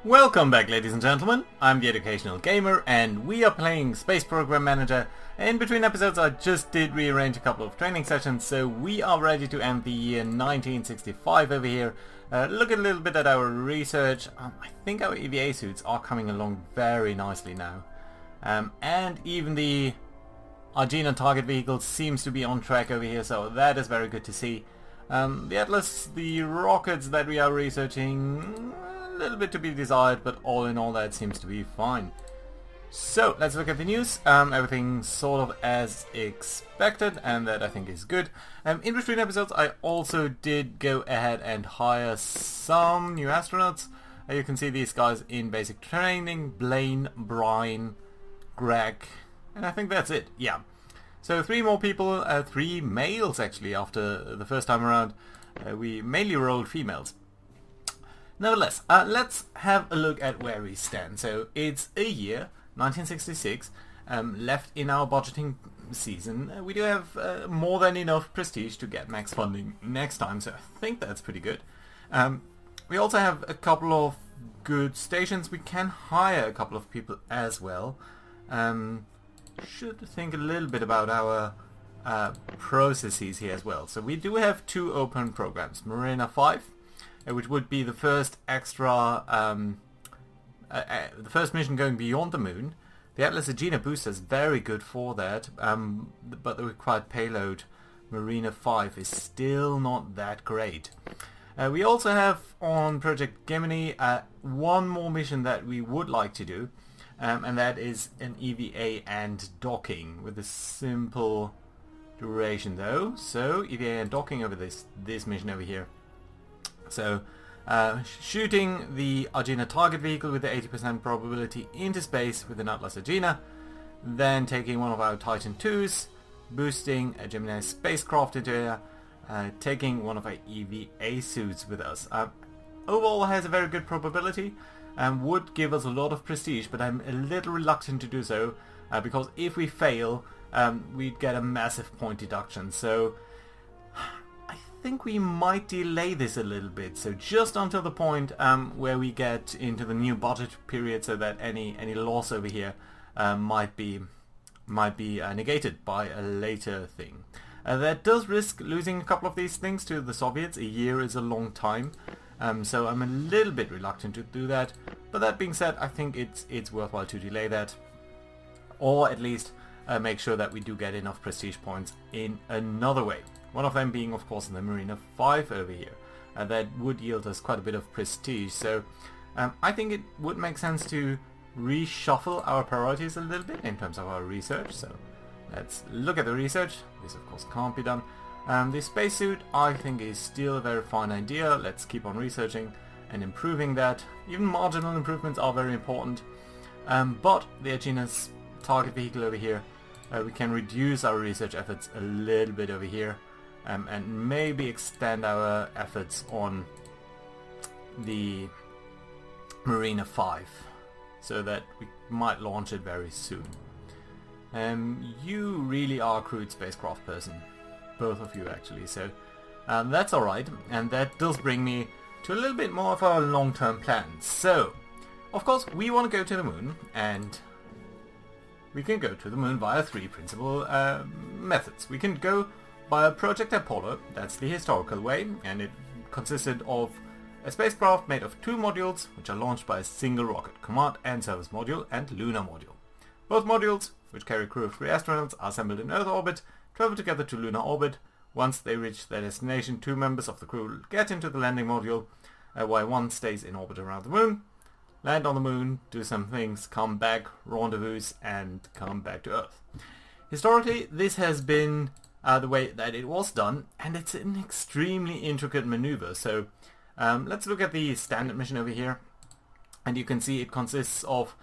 Welcome back, ladies and gentlemen. I'm the Educational Gamer and we are playing Space Program Manager. In between episodes I just did rearrange a couple of training sessions, so we are ready to end the year 1965 over here. Look a little bit at our research. I think our EVA suits are coming along very nicely now. And even the Agena target vehicle seems to be on track over here, so that is very good to see. The Atlas, the rockets that we are researching, a little bit to be desired, but all in all that seems to be fine. So let's look at the news. Everything sort of as expected, and that I think is good. In between episodes I also did go ahead and hire some new astronauts. You can see these guys in basic training: Blaine, Brian, Greg, and I think that's it. Yeah. So 3 more people, 3 males actually after the first time around. We mainly rolled females. Nevertheless, let's have a look at where we stand. So it's a year, 1966, left in our budgeting season. We do have more than enough prestige to get max funding next time, so I think that's pretty good. We also have a couple of good stations. We can hire a couple of people as well. Should think a little bit about our processes here as well. So we do have 2 open programs. Marina 5, which would be the first extra, the first mission going beyond the moon. The Atlas Agena booster is very good for that, but the required payload, Marina 5, is still not that great. We also have on Project Gemini 1 more mission that we would like to do, and that is an EVA and docking with a simple duration though. So EVA and docking over this mission over here. So shooting the Agena target vehicle with the 80% probability into space with an Atlas Agena, then taking one of our Titan IIs, boosting a Gemini spacecraft into air, taking one of our EVA suits with us. Overall has a very good probability and would give us a lot of prestige, but I'm a little reluctant to do so because if we fail we'd get a massive point deduction. So I think we might delay this a little bit, so just until the point where we get into the new budget period, so that any loss over here might be negated by a later thing. That does risk losing a couple of these things to the Soviets. A year is a long time. So I'm a little bit reluctant to do that, but that being said, I think it's worthwhile to delay that, or at least make sure that we do get enough prestige points in another way. One of them being, of course, in the Marina 5 over here. That would yield us quite a bit of prestige, so I think it would make sense to reshuffle our priorities a little bit in terms of our research. So let's look at the research. This, of course, can't be done. The spacesuit I think is still a very fine idea. Let's keep on researching and improving that. Even marginal improvements are very important. But the Agena's target vehicle over here, we can reduce our research efforts a little bit over here, and maybe extend our efforts on the Marina 5 so that we might launch it very soon. You really are a crewed spacecraft person. Both of you actually, so that's alright, and that does bring me to a little bit more of our long-term plans. So, of course, we want to go to the moon, and we can go to the moon via 3 principal methods. We can go via Project Apollo, that's the historical way, and it consisted of a spacecraft made of 2 modules, which are launched by a single rocket, Command and Service Module and Lunar Module. Both modules, which carry a crew of 3 astronauts, are assembled in Earth orbit, travel together to lunar orbit. Once they reach their destination, 2 members of the crew get into the landing module, while one stays in orbit around the moon, land on the moon, do some things, come back, rendezvous, and come back to Earth. Historically, this has been the way that it was done, and it's an extremely intricate maneuver. So let's look at the standard mission over here, and you can see it consists of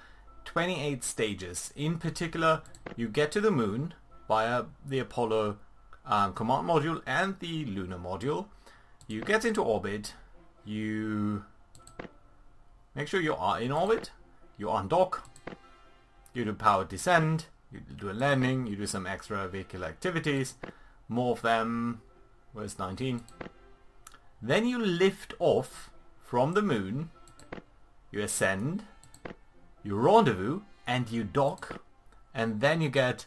28 stages. In particular, you get to the moon via the Apollo command module and the lunar module. You get into orbit, you make sure you are in orbit, you undock, you do powered descent, you do a landing, you do some extra vehicular activities, more of them, where's 19? Then you lift off from the moon you ascend, you rendezvous, and you dock, and then you get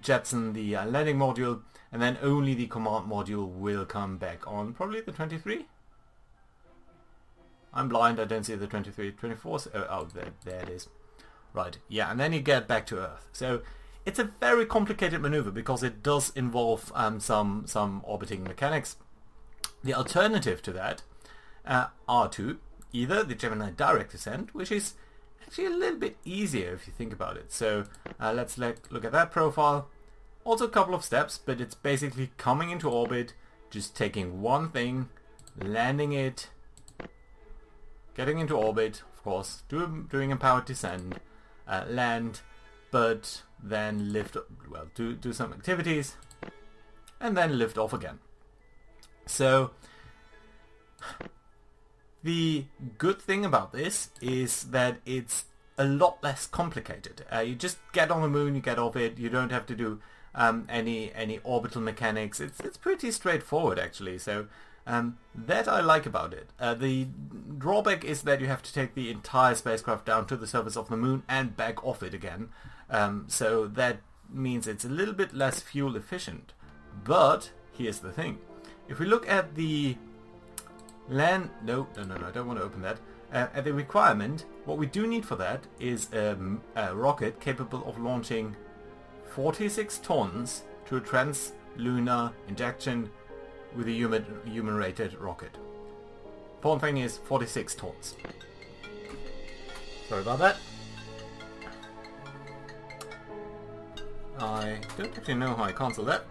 jettison the landing module, and then only the command module will come back on probably the 23. I'm blind, I don't see the 23, 24. Oh, there it is. Right, yeah, and then you get back to Earth. So it's a very complicated maneuver because it does involve some orbiting mechanics. The alternative to that are two. Either the Gemini direct descent, which is actually a little bit easier if you think about it. So let's look at that profile. Also a couple of steps, but it's basically coming into orbit, just taking one thing, landing it, getting into orbit, of course, doing a powered descent, land, but then lift, well, do some activities, and then lift off again. So the good thing about this is that it's a lot less complicated. You just get on the moon, you get off it, you don't have to do any orbital mechanics. It's pretty straightforward actually, so that I like about it. The drawback is that you have to take the entire spacecraft down to the surface of the moon and back off it again, so that means it's a little bit less fuel efficient. But here's the thing, if we look at the land, no, I don't want to open that. At the requirement, what we do need for that is a rocket capable of launching 46 tons to a trans-lunar injection with a human-rated rocket. Important thing is 46 tons. Sorry about that. I don't actually know how I cancel that.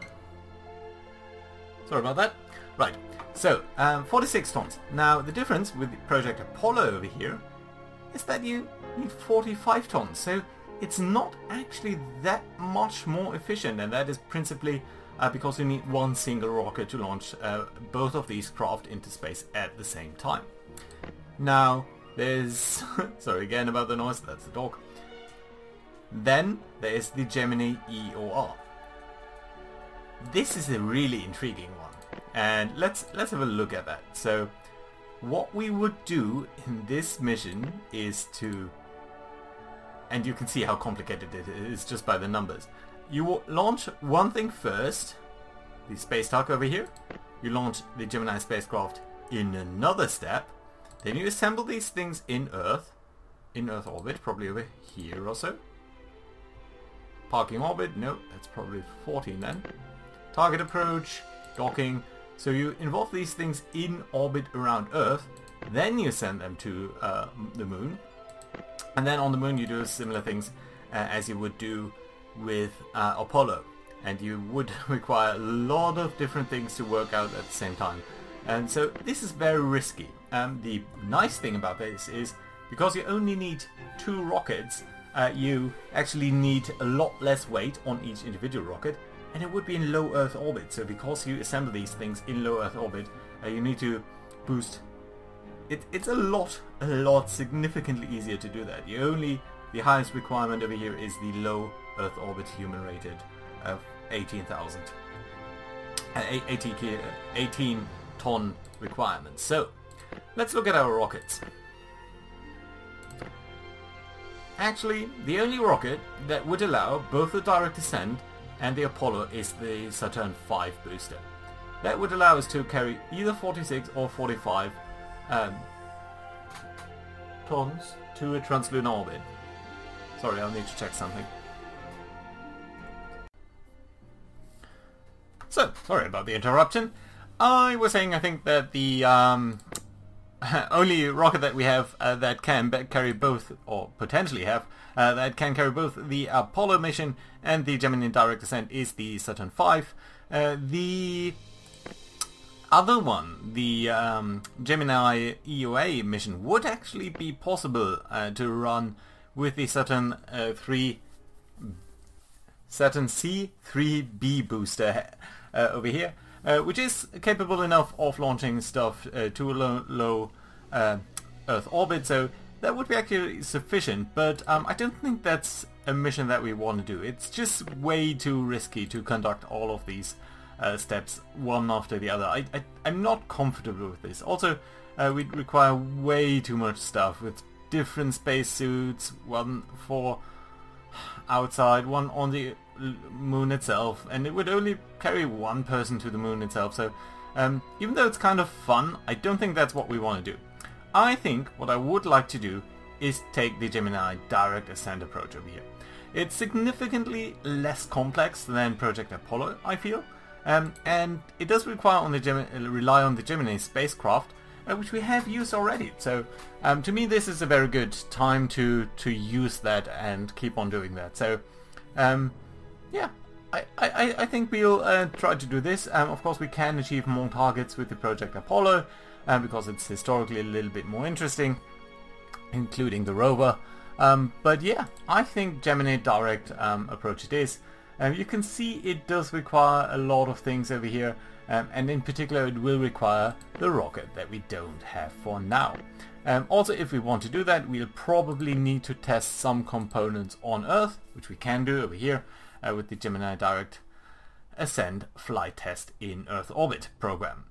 Sorry about that. Right, so 46 tons. Now the difference with the Project Apollo over here is that you need 45 tons. So it's not actually that much more efficient, and that is principally because you need one single rocket to launch both of these craft into space at the same time. Now there's sorry again about the noise, that's the dog. Then there is the Gemini EOR. This is a really intriguing one, and let's have a look at that. So what we would do in this mission is to, and you can see how complicated it is just by the numbers. You will launch one thing first, the space tug over here. You launch the Gemini spacecraft in another step. Then you assemble these things in Earth orbit, probably over here or so. Parking orbit, no, that's probably 14 then. Target approach, docking. So you involve these things in orbit around Earth, then you send them to the moon. And then on the moon you do similar things as you would do with Apollo. And you would require a lot of different things to work out at the same time. And so this is very risky. The nice thing about this is because you only need 2 rockets, you actually need a lot less weight on each individual rocket, and it would be in low Earth orbit. So because you assemble these things in low Earth orbit, you need to boost. It's a lot significantly easier to do that. The highest requirement over here is the low Earth orbit human rated of 18,000. 18 ton requirement. So let's look at our rockets. Actually, the only rocket that would allow both the direct descent and the Apollo is the Saturn V booster. That would allow us to carry either 46 or 45 tons to a translunar orbit. Sorry, I'll need to check something. So, sorry about the interruption. I was saying I think that the only rocket that we have that can carry both, or potentially have, that can carry both the Apollo mission and the Gemini direct descent is the Saturn V. The other one, the Gemini EOA mission, would actually be possible to run with the Saturn C3B booster over here, which is capable enough of launching stuff to a low Earth orbit, so that would be actually sufficient, but I don't think that's a mission that we want to do. It's just way too risky to conduct all of these steps one after the other. I'm not comfortable with this. Also, we'd require way too much stuff with different spacesuits, one for outside, one on the moon itself, and it would only carry one person to the moon itself. So even though it's kind of fun, I don't think that's what we want to do. I think what I would like to do is take the Gemini direct ascent approach over here. It's significantly less complex than Project Apollo, I feel, and it does require rely on the Gemini spacecraft, which we have used already. So to me this is a very good time to use that and keep on doing that. So yeah, I think we'll try to do this. Of course we can achieve more targets with the Project Apollo, because it's historically a little bit more interesting, including the rover. But yeah, I think Gemini direct approach it is. You can see it does require a lot of things over here, and in particular it will require the rocket that we don't have for now. Also, if we want to do that, we'll probably need to test some components on Earth, which we can do over here with the Gemini direct ascent flight test in Earth orbit program.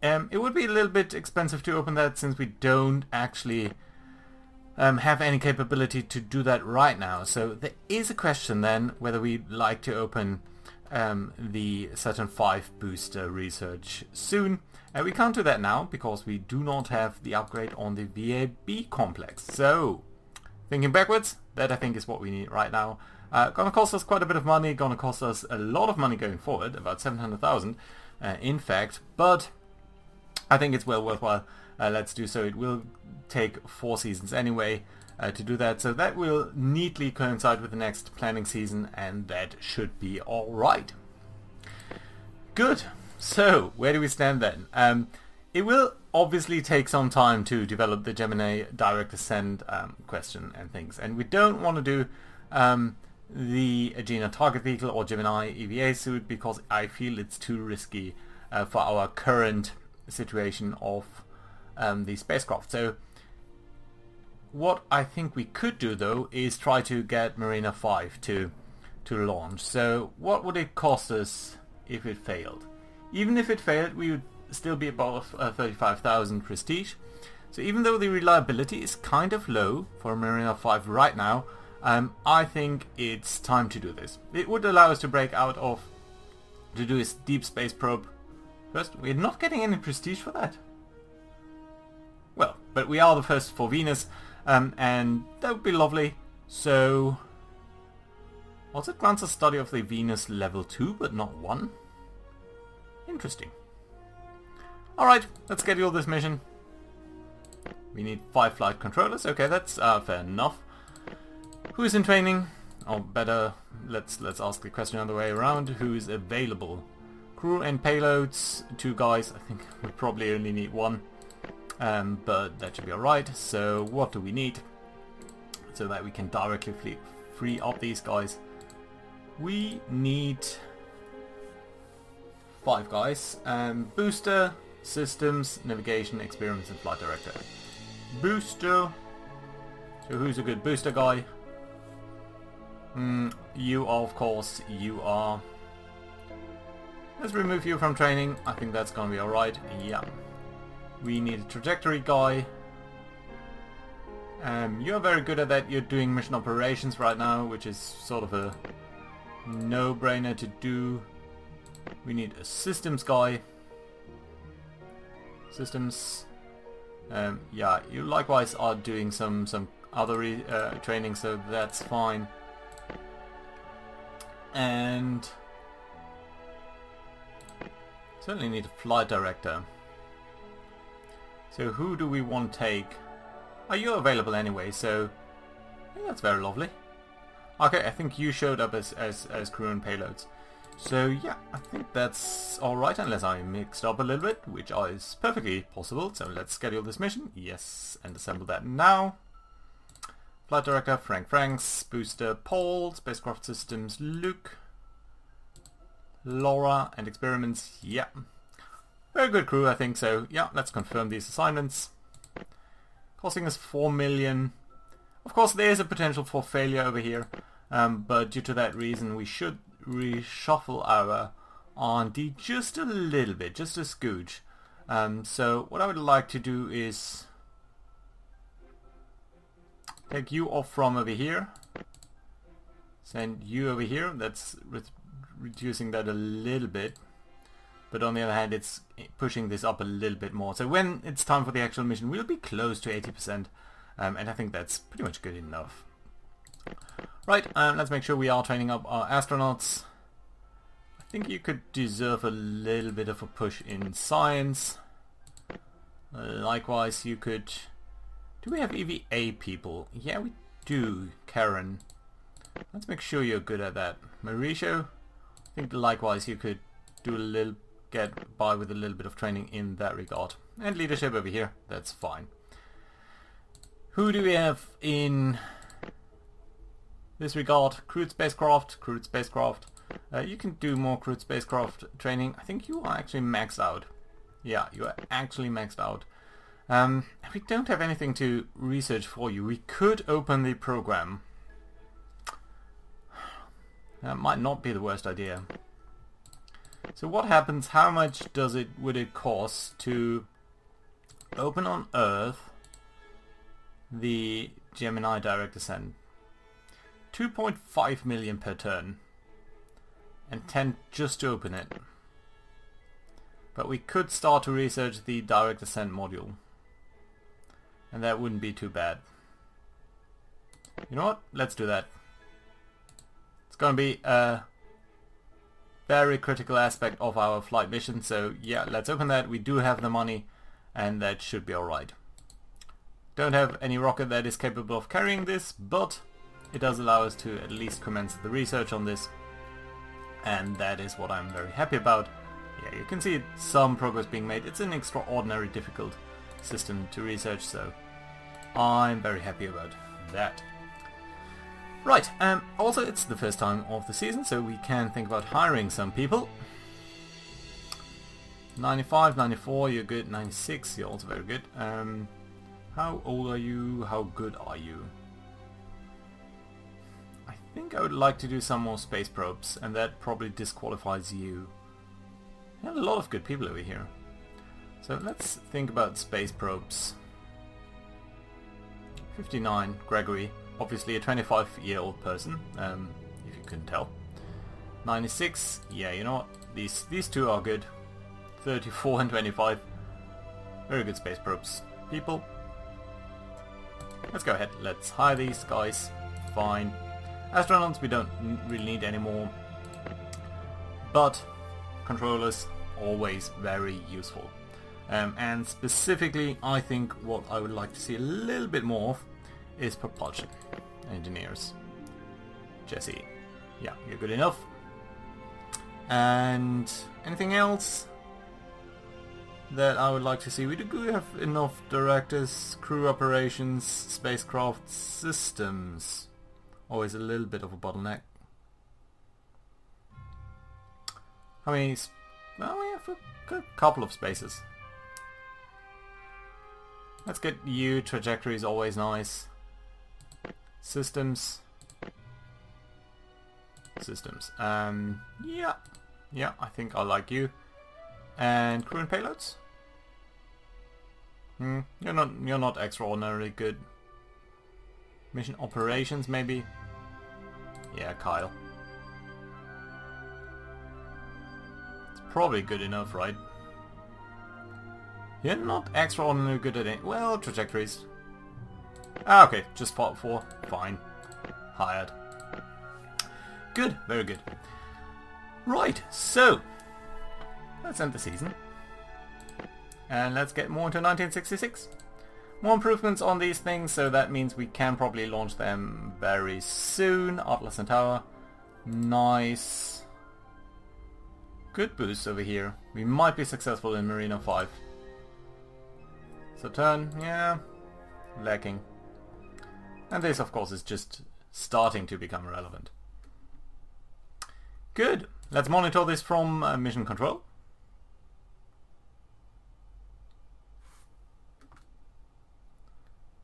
It would be a little bit expensive to open that, since we don't actually have any capability to do that right now. So there is a question then whether we'd like to open the Saturn V booster research soon. We can't do that now because we do not have the upgrade on the VAB complex. So thinking backwards, that I think is what we need right now. Gonna cost us quite a bit of money, gonna cost us a lot of money going forward, about 700,000 in fact, but I think it's well worthwhile. Let's do so. It will take 4 seasons anyway to do that, so that will neatly coincide with the next planning season, and that should be alright. Good. So where do we stand then? It will obviously take some time to develop the Gemini direct ascent question and things, and we don't want to do the Agena target vehicle or Gemini EVA suit because I feel it's too risky for our current situation of the spacecraft. So what I think we could do though is try to get Mariner 5 to launch. So what would it cost us if it failed? Even if it failed, we would still be above 35,000 prestige. So even though the reliability is kind of low for Mariner 5 right now, I think it's time to do this. It would allow us to break out of, to do a deep space probe. First, we're not getting any prestige for that. Well, but we are the first for Venus, and that would be lovely. So, also it grants a study of the Venus level 2, but not 1. Interesting. Alright, let's schedule this mission. We need 5 flight controllers. Okay, that's fair enough. Who is in training? Or better, let's ask the question on the way around. Who is available? Crew and payloads, 2 guys. I think we probably only need 1. But that should be alright. So what do we need? So that we can directly free up these guys. We need 5 guys. Booster, systems, navigation, experiments, and flight director. Booster. So who's a good booster guy? You are, of course, you are. Let's remove you from training. I think that's gonna be alright. Yeah. We need a trajectory guy. You're very good at that. You're doing mission operations right now, which is sort of a no-brainer to do. We need a systems guy. Systems. Yeah, you likewise are doing some other training, so that's fine. And certainly need a flight director. So who do we want to take? Are you available anyway? So yeah, that's very lovely. Okay, I think you showed up as crew and payloads. So yeah, I think that's alright, unless I mixed up a little bit, which is perfectly possible. So let's schedule this mission. Yes, and assemble that now. Flight director, Franks, booster, Paul, spacecraft systems, Luke, Laura, and experiments, yeah. Very good crew, I think so. Yeah, let's confirm these assignments. Costing us 4 million. Of course, there is a potential for failure over here, but due to that reason, we should reshuffle our R&D just a little bit, just a scooch. So what I would like to do is take you off from over here, send you over here. That's reducing that a little bit, but on the other hand it's pushing this up a little bit more. So when it's time for the actual mission we'll be close to 80%, and I think that's pretty much good enough. Right, let's make sure we are training up our astronauts. I think you could deserve a little bit of a push in science. Likewise you could... Do we have EVA people? Yeah, we do. Karen. Let's make sure you're good at that. Mauricio, I think likewise you could do a little, get by with a little bit of training in that regard. And leadership over here, that's fine. Who do we have in this regard? Crewed spacecraft, crewed spacecraft. You can do more crewed spacecraft training. I think you are actually maxed out. Yeah, you are actually maxed out. We don't have anything to research for you. We could open the program. That might not be the worst idea. So what happens, how much would it cost to open on Earth the Gemini direct descent? 2.5 million per turn. And 10 just to open it. But we could start to research the direct descent module. And that wouldn't be too bad. You know what? Let's do that. It's going to be a very critical aspect of our flight mission. So yeah, let's open that. We do have the money and that should be alright. Don't have any rocket that is capable of carrying this, but it does allow us to at least commence the research on this. And that is what I'm very happy about. Yeah, you can see some progress being made. It's an extraordinary difficult system to research, so I'm very happy about that. Right, also it's the first time of the season, so we can think about hiring some people. 95, 94, you're good. 96, you're also very good. How old are you? How good are you? I think I would like to do some more space probes, and that probably disqualifies you. We have a lot of good people over here. So let's think about space probes. 59, Gregory, obviously a 25-year-old person, if you couldn't tell. 96, yeah, you know what, these two are good. 34 and 25, very good space probes. People, let's go ahead, let's hire these guys, fine. Astronauts we don't really need anymore, but controllers, always very useful. And specifically, I think what I would like to see a little bit more of is propulsion engineers. Jesse, yeah, you're good enough. And anything else that I would like to see? We do have enough directors, crew operations, spacecraft systems. Always a little bit of a bottleneck. How many? Well, we have a couple of spaces. Let's get you. Trajectory is always nice. Systems. Systems. Yeah. Yeah, I think I like you. And crew and payloads? You're not extraordinarily good. Mission operations, maybe? Yeah, Kyle. It's probably good enough, right? You're not extraordinarily good at it. Well, trajectories. Ah, okay, just part 4. Fine. Hired. Good, very good. Right, so let's end the season. And let's get more into 1966. More improvements on these things, so that means we can probably launch them very soon. Atlas and Tower. Nice. Good boost over here. We might be successful in Marina 5. Saturn, yeah, lacking. And this, of course, is just starting to become relevant. Good. Let's monitor this from mission control.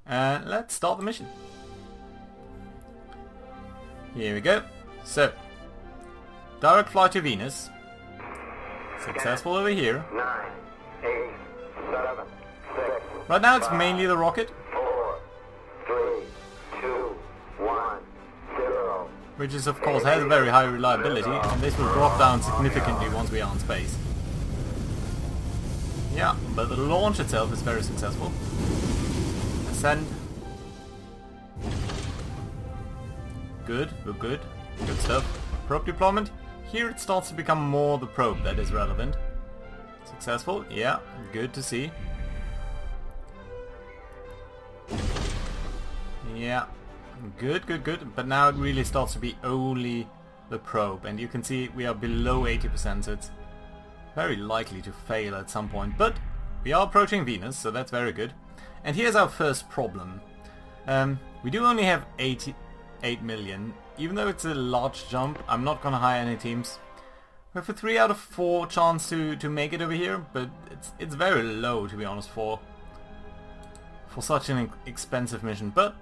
And let's start the mission. Here we go. So, direct flight to Venus. Successful over here. 9, 8, 7, 6. Right now it's mainly the rocket, 4, 3, 2, 1, 0. which is of course has a very high reliability, and this will drop down significantly once we are in space. Yeah, but the launch itself is very successful. Ascend. Good, good stuff. Probe deployment. Here it starts to become more the probe that is relevant. Successful, yeah, good to see. Yeah, good. But now it really starts to be only the probe, and you can see we are below 80%, so it's very likely to fail at some point. But we are approaching Venus, so that's very good. And here's our first problem. We do only have 88 million. Even though it's a large jump, I'm not gonna hire any teams. We have a 3 out of 4 chance to make it over here, but it's very low, to be honest, for such an expensive mission. But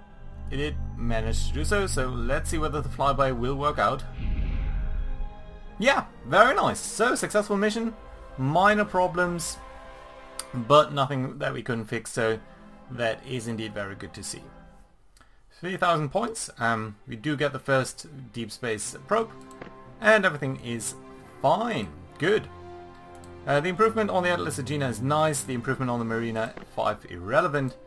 it did manage to do so, so let's see whether the flyby will work out. Yeah, very nice. So, successful mission, minor problems, but nothing that we couldn't fix, so that is indeed very good to see. 3,000 points. We do get the first deep space probe, and everything is fine. Good. The improvement on the Atlas Agena is nice. The improvement on the Marina 5 irrelevant.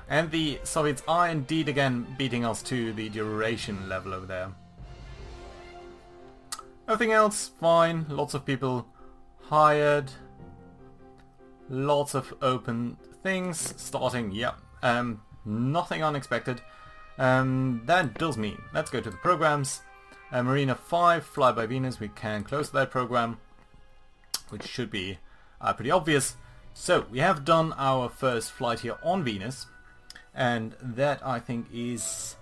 And the Soviets are indeed again beating us to the duration level over there. Everything else fine. Lots of people hired. Lots of open things starting. Yep. Nothing unexpected. That does mean, let's go to the programs. Marina 5, Flyby Venus, we can close that program, which should be pretty obvious. So, we have done our first flight here on Venus, and that I think is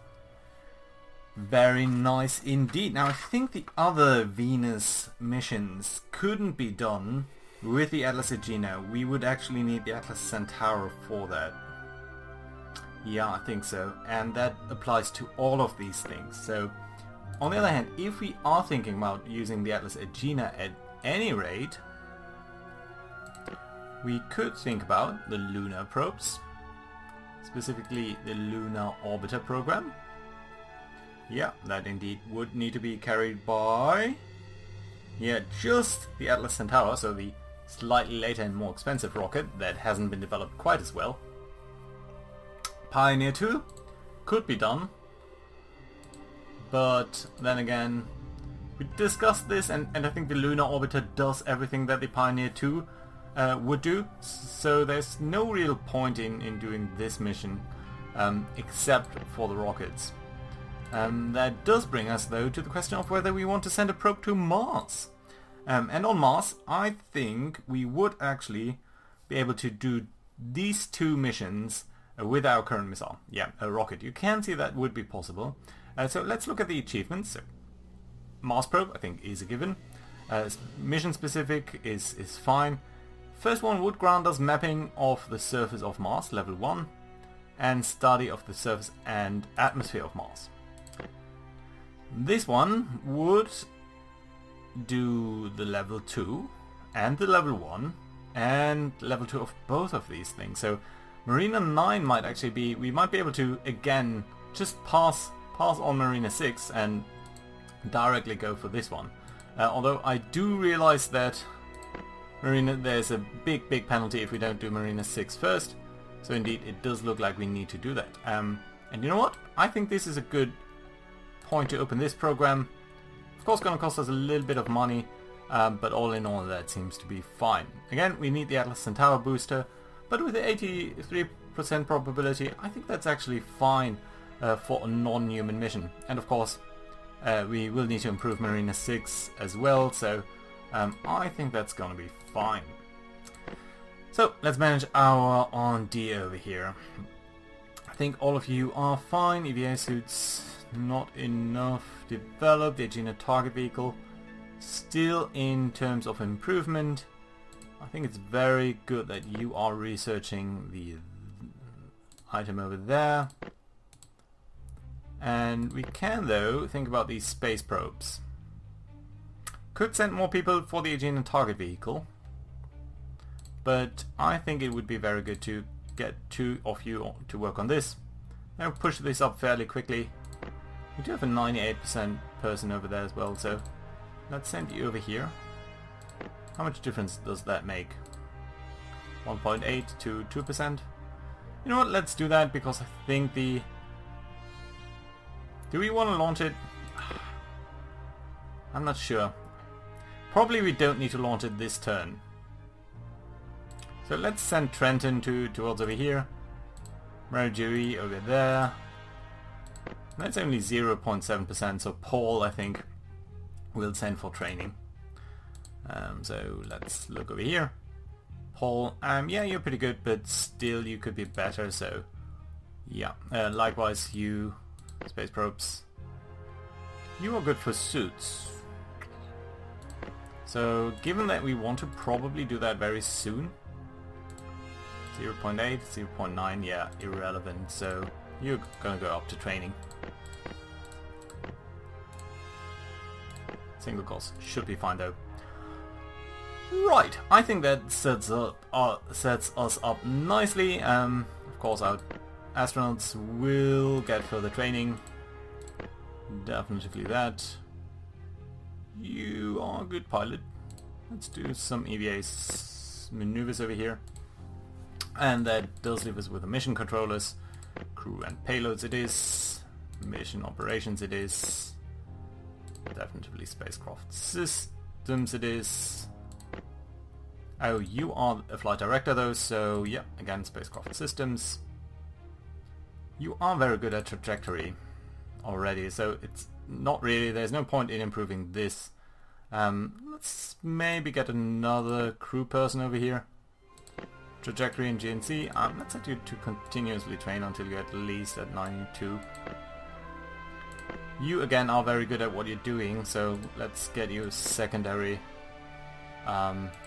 very nice indeed. Now, I think the other Venus missions couldn't be done with the Atlas Agena. We would actually need the Atlas Centaur for that. Yeah, I think so. And that applies to all of these things. So, on the other hand, if we are thinking about using the Atlas Agena at any rate, we could think about the lunar probes. Specifically, the Lunar Orbiter program. Yeah, that indeed would need to be carried by... yeah, just the Atlas Centaur, so the slightly later and more expensive rocket that hasn't been developed quite as well. Pioneer 2 could be done, but then again, we discussed this, and I think the Lunar Orbiter does everything that the Pioneer 2 would do, so there's no real point in doing this mission except for the rockets. That does bring us though to the question of whether we want to send a probe to Mars. And on Mars, I think we would actually be able to do these 2 missions with our current missile. Yeah, a rocket. You can see that would be possible. So let's look at the achievements. So, Mars probe, I think, is a given. Mission specific is fine. First one would grant us mapping of the surface of Mars, level 1, and study of the surface and atmosphere of Mars. This one would do the level 2 and the level 1 and level 2 of both of these things. So Marina 9 might actually be, we might be able to again just pass on Marina 6 and directly go for this one. Although I do realize that there's a big penalty if we don't do Marina 6 first. So indeed it does look like we need to do that. And you know what? I think this is a good point to open this program. Of course going to cost us a little bit of money, but all in all that seems to be fine. Again, we need the Atlas Centaur booster, but with the 83% probability, I think that's actually fine for a non-human mission. And of course, we will need to improve Marina 6 as well, so I think that's going to be fine. So, let's manage our R&D over here. I think all of you are fine. EVA suits not enough developed. The Agena target vehicle still in terms of improvement. I think it's very good that you are researching the item over there. And we can though think about these space probes. Could send more people for the Agena target vehicle. but I think it would be very good to get 2 of you to work on this. I'll push this up fairly quickly. We do have a 98% person over there as well, so let's send you over here. How much difference does that make? 1.8 to 2%. You know what, let's do that, because I think the... Do we want to launch it? I'm not sure. Probably we don't need to launch it this turn. So let's send Trenton towards over here. Marjorie over there. That's only 0.7%, so Paul, I think, will send for training. So let's look over here. Paul, yeah, you're pretty good, but still you could be better, so yeah. Likewise, you, space probes. You are good for suits. So given that we want to probably do that very soon, 0.8, 0.9, yeah, irrelevant, so you're gonna go up to training. Single course should be fine though. Right, I think that sets us up nicely. Of course our astronauts will get further training. Definitely that. You are a good pilot. Let's do some EVA maneuvers over here. And that does leave us with the mission controllers. Crew and payloads it is. Mission operations it is. Definitely spacecraft systems it is. Oh, you are a flight director though, so yeah, again, spacecraft systems. You are very good at trajectory already, so it's not really, there's no point in improving this. Let's maybe get another crew person over here. Trajectory and GNC, let's set you to continuously train until you're at least at 92. You again are very good at what you're doing, so let's get you secondary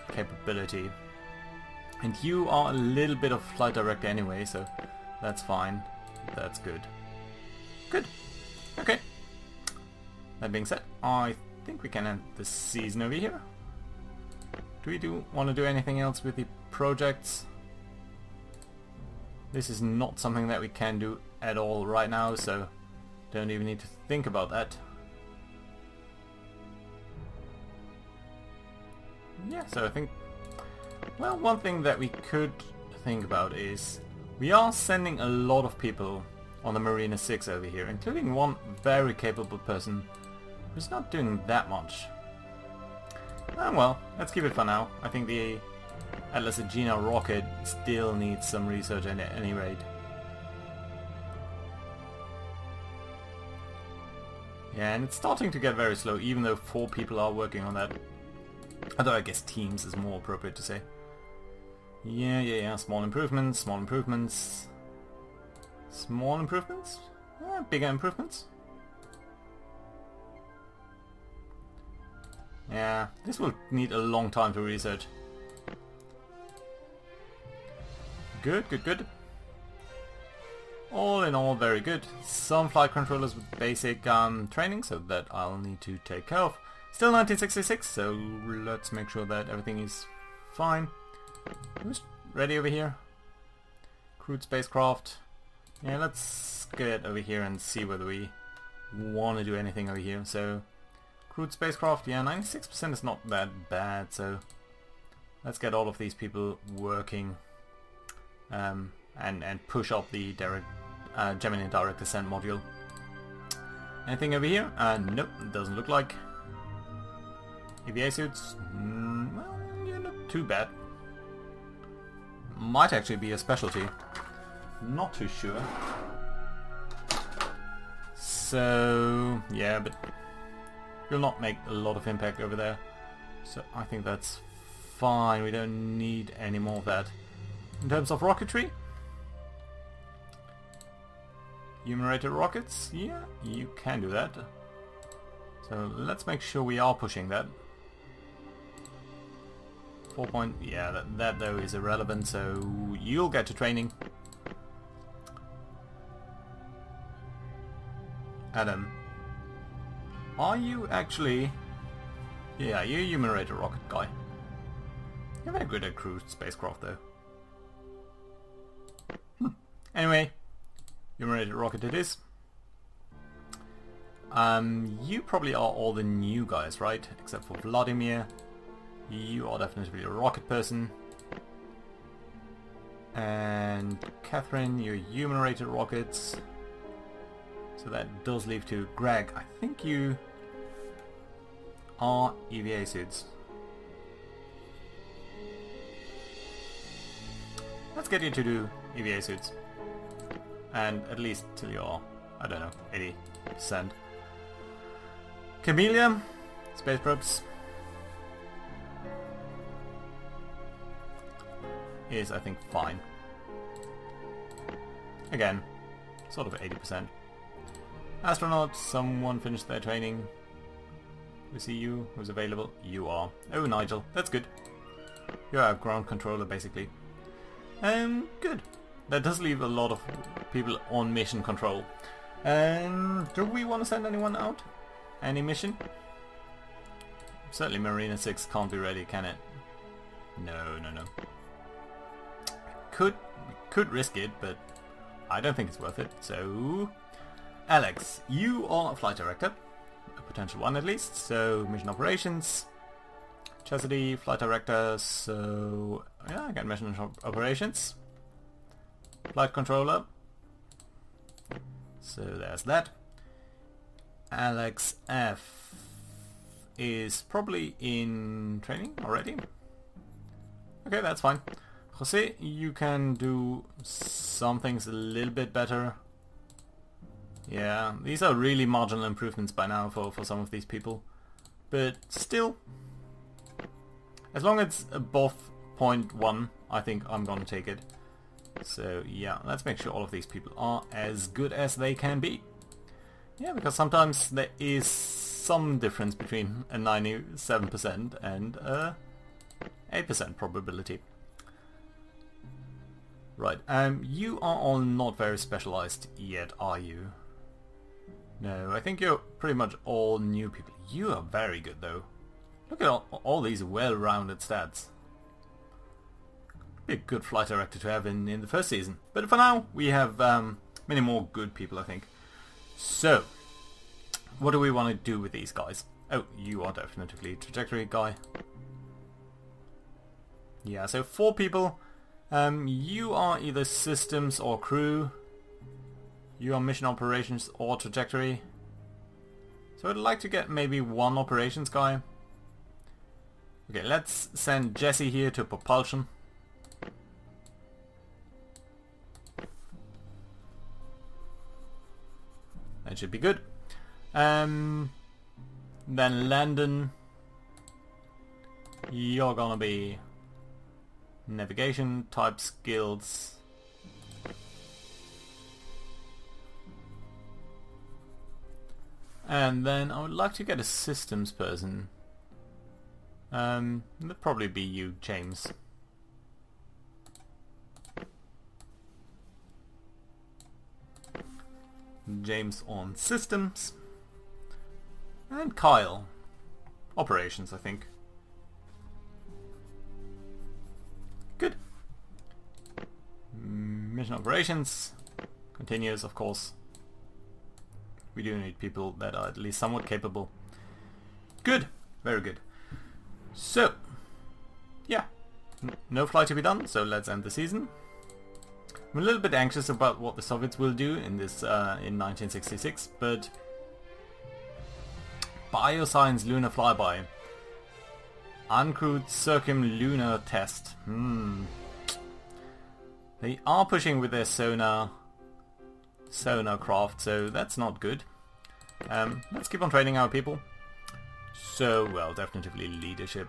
capability. And you are a little bit of flight director anyway, so that's fine. That's good. Good. Okay. That being said, I think we can end the season over here. Do we want to do anything else with the projects? This is not something that we can do at all right now, so don't even need to think about that. Yeah, so I think, well, one thing that we could think about is we are sending a lot of people on the Marina 6 over here, including one very capable person who's not doing that much. Well, let's keep it for now. I think the Atlas Agena rocket still needs some research at any rate. Yeah, and it's starting to get very slow, even though 4 people are working on that. Although I guess teams is more appropriate to say. Yeah, small improvements, small improvements. Small improvements? Yeah, bigger improvements? Yeah, this will need a long time to research. Good. All in all, very good. Some flight controllers with basic training, so that I'll need to take care of. Still 1966, so let's make sure that everything is fine. Who's ready over here? Crewed spacecraft. Yeah, let's get over here and see whether we want to do anything over here. So, crewed spacecraft, yeah, 96% is not that bad, so let's get all of these people working and push up the Gemini direct descent module. Anything over here? Nope, doesn't look like. EVA suits? Well, you're not too bad. Might actually be a specialty. Not too sure. So, yeah, but you'll not make a lot of impact over there. So I think that's fine. We don't need any more of that. In terms of rocketry, human-rated rockets, yeah, you can do that. So let's make sure we are pushing that. 4 point, yeah, that though is irrelevant, so you'll get to training. Adam, are you actually... Yeah, you're a human-rated rocket guy. You're very good at cruise spacecraft though. Anyway, human-rated rocket it is. You probably are all the new guys, right? Except for Vladimir. You are definitely a rocket person. And Catherine, you're human-rated rockets. So that does leave to Greg. I think you are EVA suits. Let's get you to do EVA suits. And at least till you're, I don't know, 80%. Camellia, space probes. Is, I think, fine. Again, sort of 80%. Astronaut, someone finished their training. We see you, who's available? You are. Oh, Nigel, that's good. You're our ground controller, basically. Good. That does leave a lot of people on mission control. Do we want to send anyone out? Any mission? Certainly Marina 6 can't be ready, can it? No. Could risk it, but I don't think it's worth it. So, Alex, you are a flight director. A potential one at least. So, mission operations. Chastity, flight director. So, yeah, I got mission operations. Flight controller. So there's that. Alex F is probably in training already. Okay, that's fine. Jose, you can do some things a little bit better. Yeah, these are really marginal improvements by now for some of these people. But still, as long as it's above 0.1, I think I'm gonna take it. So yeah, let's make sure all of these people are as good as they can be. Yeah, because sometimes there is some difference between a 97% and a 8% probability. Right, you are all not very specialized yet, are you? No, I think you're pretty much all new people. You are very good though. Look at all these well-rounded stats. Be a good flight director to have in the first season. But for now, we have many more good people, I think. So, what do we want to do with these guys? Oh, you are definitely a trajectory guy. Yeah, so 4 people. You are either systems or crew. You are mission operations or trajectory. So I'd like to get maybe 1 operations guy. Okay, let's send Jesse here to propulsion. That should be good. Then Landon, you're gonna be navigation type skills. And then I would like to get a systems person. That'd probably be you, James. James on systems. And Kyle. Operations, I think. Good. Mission operations. Continues, of course. We do need people that are at least somewhat capable. Good. Very good. So, yeah. No flight to be done, so let's end the season. I'm a little bit anxious about what the Soviets will do in this in 1966, but Bioscience Lunar Flyby. Uncrewed Circumlunar Test. They are pushing with their sonar craft, so that's not good. Let's keep on training our people. So, well, definitely leadership.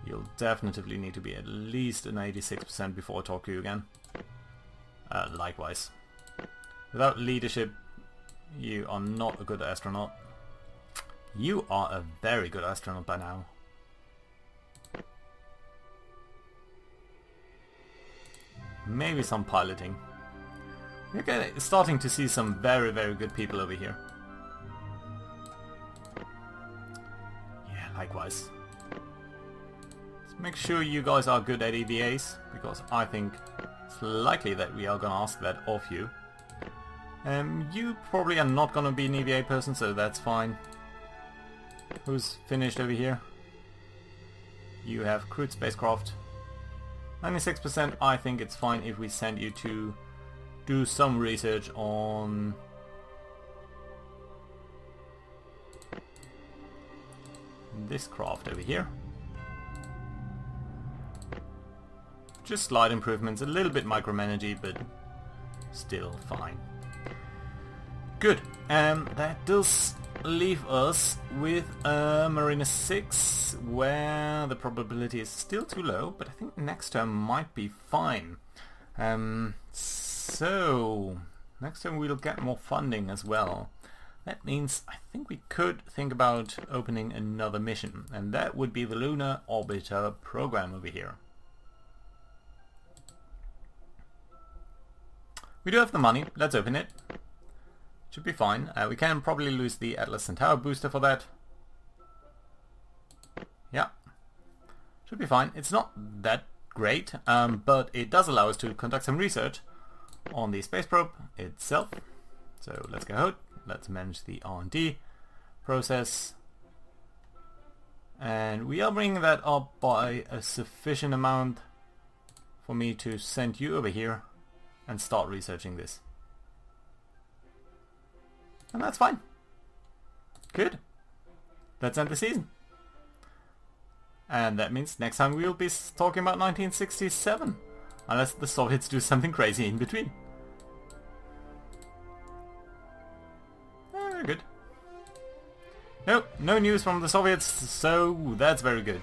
You'll definitely need to be at least an 86% before I talk to you again. Likewise. Without leadership, you are not a good astronaut. You are a very good astronaut by now. Maybe some piloting. We're starting to see some very, very good people over here. Yeah, likewise. Let's make sure you guys are good at EVAs, because I think it's likely that we are gonna ask that of you. You probably are not gonna be an EVA person, so that's fine. Who's finished over here? You have crewed spacecraft. 96%, I think it's fine if we send you to do some research on this craft over here. Just slight improvements, a little bit micromanagey, but still fine. Good. That does leave us with Marina 6, where the probability is still too low, but I think next term might be fine. So next term we'll get more funding as well. That means I think we could think about opening another mission, and that would be the Lunar Orbiter program over here. We do have the money, let's open it. Should be fine. We can probably lose the Atlas Centaur booster for that. Yeah. Should be fine. It's not that great, but it does allow us to conduct some research on the space probe itself. So let's go ahead. Let's manage the R&D process. And we are bringing that up by a sufficient amount for me to send you over here and start researching this. And that's fine. Good. Let's end the season. And that means next time we'll be talking about 1967. Unless the Soviets do something crazy in between. Very good. Nope, no news from the Soviets, so that's very good.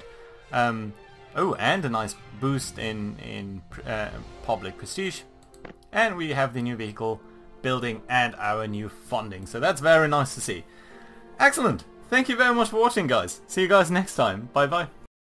Oh, and a nice boost in public prestige. And we have the new vehicle building and our new funding, so that's very nice to see. Excellent! Thank you very much for watching, guys. See you guys next time. Bye bye.